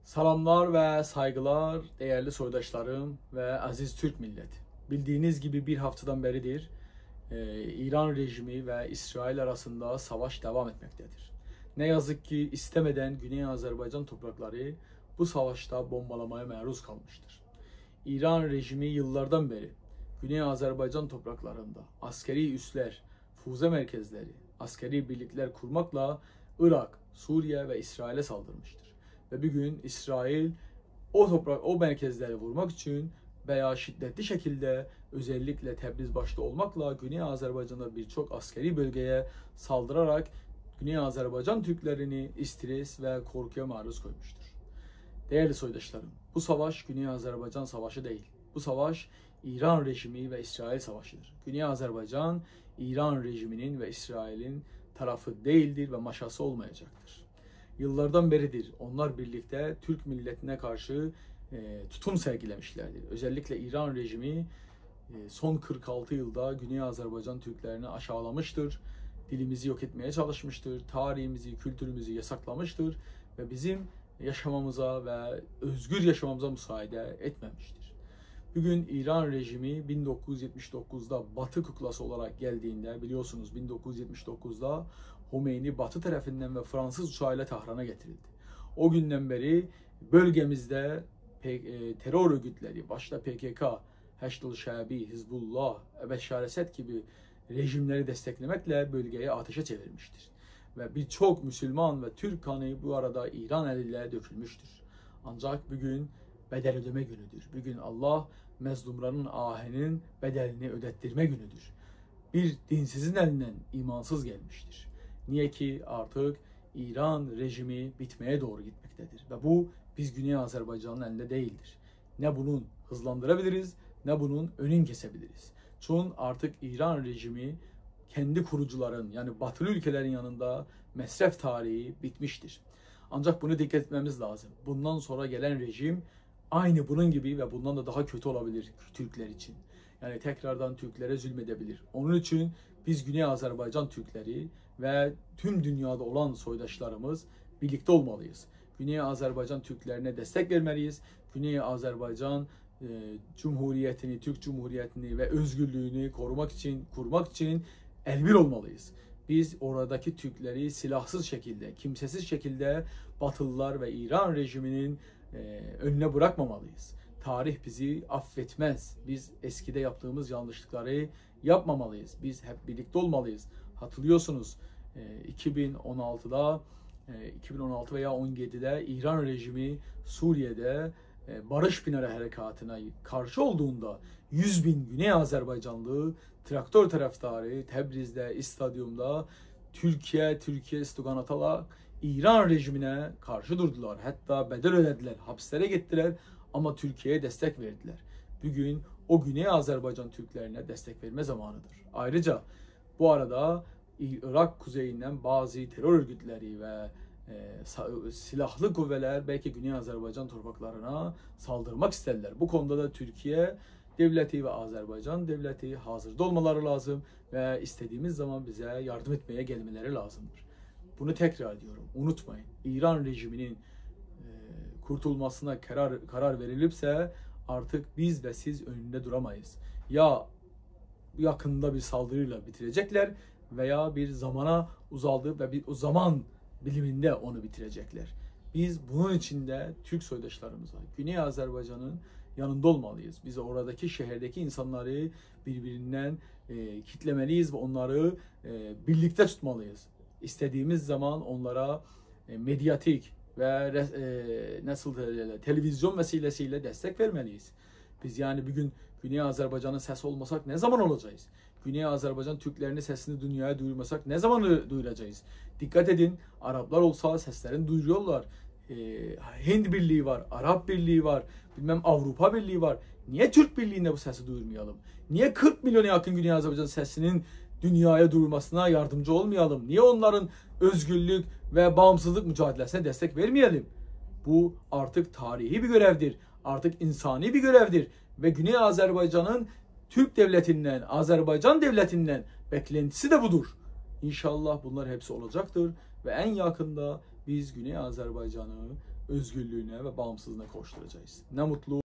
Salamlar ve saygılar değerli soydaşlarım ve aziz Türk milleti. Bildiğiniz gibi bir haftadan beridir İran rejimi ve İsrail arasında savaş devam etmektedir. Ne yazık ki istemeden Güney Azerbaycan toprakları bu savaşta bombalamaya maruz kalmıştır. İran rejimi yıllardan beri Güney Azerbaycan topraklarında askeri üsler, füze merkezleri, askeri birlikler kurmakla Irak, Suriye ve İsrail'e saldırmıştır. Ve bugün İsrail o merkezleri vurmak için veya şiddetli şekilde özellikle Təbriz başta olmakla Güney Azerbaycan'da birçok askeri bölgeye saldırarak Güney Azerbaycan Türklerini stres ve korkuya maruz koymuştur. Değerli soydaşlarım, bu savaş Güney Azerbaycan savaşı değil. Bu savaş İran rejimi ve İsrail savaşıdır. Güney Azerbaycan, İran rejiminin ve İsrail'in tarafı değildir ve maşası olmayacaktır. Yıllardan beridir onlar birlikte Türk milletine karşı tutum sergilemişlerdir. Özellikle İran rejimi son 46 yılda Güney Azerbaycan Türklerini aşağılamıştır. Dilimizi yok etmeye çalışmıştır. Tarihimizi, kültürümüzü yasaklamıştır. Ve bizim yaşamamıza ve özgür yaşamamıza müsaade etmemiştir. Bugün İran rejimi 1979'da Batı kuklası olarak geldiğinde, biliyorsunuz 1979'da Homeyni Batı tarafından ve Fransız uçağıyla Tahran'a getirildi. O günden beri bölgemizde terör örgütleri, başta PKK, Heşdül Şabi, Hizbullah, Beşar Esed gibi rejimleri desteklemekle bölgeyi ateşe çevirmiştir. Ve birçok Müslüman ve Türk kanı bu arada İran eliyle dökülmüştür. Ancak bugün bedel ödeme günüdür. Bugün Allah mezlumların ahinin bedelini ödettirme günüdür. Bir dinsizin elinden imansız gelmiştir. Niye ki artık İran rejimi bitmeye doğru gitmektedir. Ve bu biz Güney Azerbaycan'ın elinde değildir. Ne bunun hızlandırabiliriz ne bunun önünü kesebiliriz. Çünkü artık İran rejimi kendi kurucuların yani batılı ülkelerin yanında mesref tarihi bitmiştir. Ancak bunu dikkat etmemiz lazım. Bundan sonra gelen rejim aynı bunun gibi ve bundan da daha kötü olabilir Türkler için. Yani tekrardan Türklere zulmedebilir. Onun için biz Güney Azerbaycan Türkleri ve tüm dünyada olan soydaşlarımız birlikte olmalıyız. Güney Azerbaycan Türklerine destek vermeliyiz. Güney Azerbaycan Cumhuriyetini, Türk Cumhuriyetini ve özgürlüğünü kurmak için elbir olmalıyız. Biz oradaki Türkleri silahsız şekilde, kimsesiz şekilde Batılılar ve İran rejiminin önüne bırakmamalıyız. Tarih bizi affetmez. Biz eskide yaptığımız yanlışlıkları yapmamalıyız. Biz hep birlikte olmalıyız. Hatırlıyorsunuz 2016'da 2016 veya 17'de İran rejimi Suriye'de Barış Pınarı Harekatı'na karşı olduğunda 100.000 Güney Azerbaycanlı traktör taraftarı Təbriz'de, İstadyum'da Türkiye istiganatarak İran rejimine karşı durdular. Hatta bedel ödediler, hapislere gittiler ama Türkiye'ye destek verdiler. Bugün o Güney Azerbaycan Türklerine destek verme zamanıdır. Ayrıca bu arada Irak kuzeyinden bazı terör örgütleri ve silahlı kuvvetler belki Güney Azerbaycan topraklarına saldırmak istediler. Bu konuda da Türkiye devleti ve Azerbaycan devleti hazırda olmaları lazım ve istediğimiz zaman bize yardım etmeye gelmeleri lazımdır. Bunu tekrar ediyorum. Unutmayın. İran rejiminin kurtulmasına karar verilirse artık biz ve siz önünde duramayız. Ya yakında bir saldırıyla bitirecekler veya bir zamana uzaldı ve o zaman biliminde onu bitirecekler. Biz bunun için de Türk soydaşlarımıza, Güney Azerbaycan'ın yanında olmalıyız. Biz oradaki şehirdeki insanları birbirinden kitlemeliyiz ve onları birlikte tutmalıyız. İstediğimiz zaman onlara medyatik ve televizyon vesilesiyle destek vermeliyiz. Biz yani bugün Güney Azerbaycan'ın sesi olmasak ne zaman olacağız? Güney Azerbaycan Türklerinin sesini dünyaya duyurmasak ne zaman duyuracağız? Dikkat edin, Araplar olsa seslerini duyuruyorlar. Hind Birliği var, Arap Birliği var, bilmem Avrupa Birliği var. Niye Türk Birliği'nde bu sesi duyurmayalım? Niye 40 milyona yakın Güney Azerbaycan sesinin dünyaya duyurmasına yardımcı olmayalım? Niye onların özgürlük ve bağımsızlık mücadelesine destek vermeyelim? Bu artık tarihi bir görevdir. Artık insani bir görevdir. Ve Güney Azerbaycan'ın Türk devletinden, Azerbaycan devletinden beklentisi de budur. İnşallah bunlar hepsi olacaktır ve en yakında biz Güney Azərbaycanı özgürlüyünə və bağımsızlığına qovuşduracağız. Nə mutlu